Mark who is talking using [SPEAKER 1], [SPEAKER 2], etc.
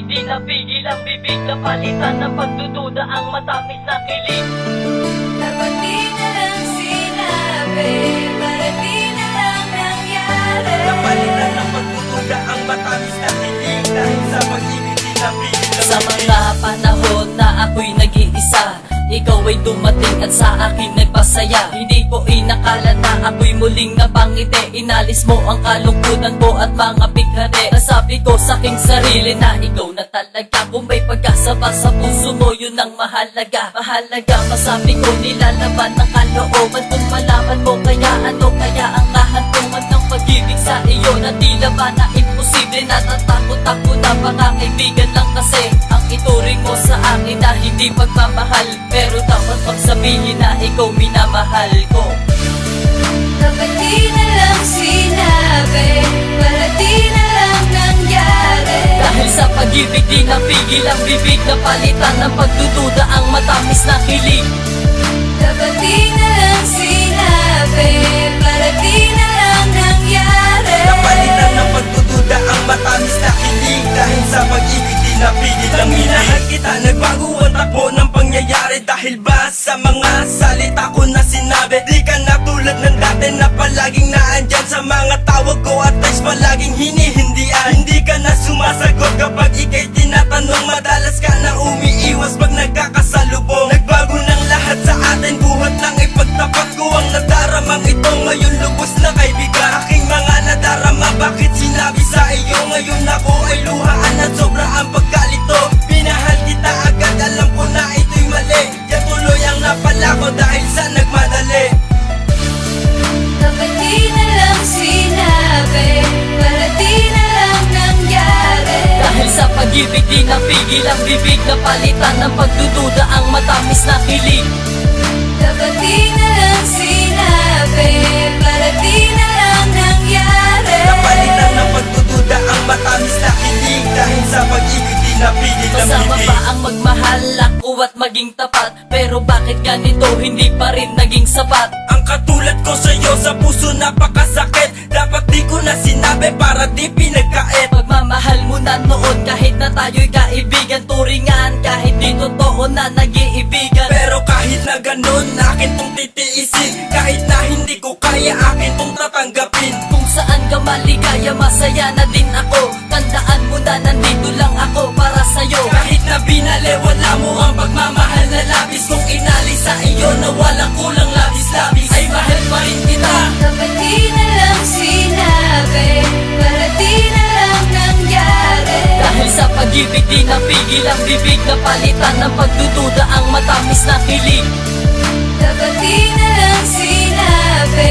[SPEAKER 1] di napigil ang bibig na palitan ng pagdududa ang matamis na kilig.
[SPEAKER 2] Dapat di na lang sinabi, para di na lang nangyari.
[SPEAKER 3] Napalitan ng pagdududa ang matamis na kilig, dahil sa pag-ibig di napigil ang
[SPEAKER 1] Sa
[SPEAKER 3] bibig.
[SPEAKER 1] mga panahon na ako'y nag-iisa, ikaw ay dumating at sa akin nagpasaya. Hindi ko inakala na ako'y muling napangiti. Inalis mo ang kalungkutan ko at mga pighati. Nasabi ko sa aking sarili na ikaw na talaga. Kung may pag-asa ba sa puso mo, yun ang mahalaga. Mahalaga, masabi ko nilalaman ng kalooban. Kung malaman mo kaya ano, kaya ang kahantungan ng pag-ibig sa iyo na tila ba na imposible. Natatakot ako na baka kaibigan lang kasi ang ituring mo sa akin na hindi pagmamahal. Pero dapat pang sabihin na ikaw minamahal ko.
[SPEAKER 2] Dapat di na lang sinabi, para di na lang nangyari.
[SPEAKER 1] Dahil sa pag-ibig di napigil ang bibig na palitan ng pagdududa ang matamis na kilig.
[SPEAKER 2] Dapat di na lang sinabi, para di na lang nangyari.
[SPEAKER 3] Napalitan ng pagdududa ang matamis na kilig, dahil sa pag-ibig di napigil ang minahal kita. Nagbago ang takbo ng pangyayari, dahil ba sa mga salita ko na sinabi. Di ka na tulad ng dati na palaging naandyan sa mga tawag ko at text palaging hinihindian. Hindi ka na sumasagot kapag ika'y tinatanong. Madalas ka na umiiwas pag nagkakasalubong. Nagbago ng lahat sa atin, buhat lang ipagtapat ko ang nadaramang ito. Ngayon lubos na kaibigan, aking mga nadarama. Bakit sinabi sa iyo ngayon ako ay luhaan at sobra ang pagkalito. Pinahal kita agad, alam ko na ito'y mali. Yan tuloy ang napala ko dahil sa nagmadali.
[SPEAKER 2] Dapat di na lang sinabi, para di na lang nangyari.
[SPEAKER 1] Dahil sa pag-ibig di napigil ang bibig na palitan ng pagdududa ang matamis na kilig.
[SPEAKER 2] Dapat di na lang sinabi, para di na lang nangyari.
[SPEAKER 3] Napalitan ng pagdududa ang matamis na kilig, dahil sa pag-ibig di napigil ang
[SPEAKER 1] Kasama
[SPEAKER 3] bibig.
[SPEAKER 1] pa ang magmahal ako at maging tapat. Pero bakit ganito hindi pa rin naging sapat?
[SPEAKER 3] Ang katulad ko sa'yo sa puso napakasakit. Dapat di ko na sinabi para di pinagkait.
[SPEAKER 1] Pagmamahal mo na noon kahit na tayo'y kaibigan. Turingan kahit di totoo na nag-iibigan.
[SPEAKER 3] Pero kahit na ganun, akin tong titiisin. Kahit na hindi ko kaya, akin tong tatanggapin.
[SPEAKER 1] Kung saan ka maligaya, masaya na din ako. Tandaan mo na nandito lang ako para sa'yo.
[SPEAKER 3] Kahit na binaliwala mo ang pagmamahal na labis kong inalis sa iyo na walang kulang labis-labis, ay mahal pa rin kita.
[SPEAKER 2] Dapat di na lang sinabi, para di na lang nangyari.
[SPEAKER 1] Dahil sa pag-ibig di napigil ang bibig na palitan ng pagdududa ang matamis na kilig.
[SPEAKER 2] Dapat di na lang sinabi,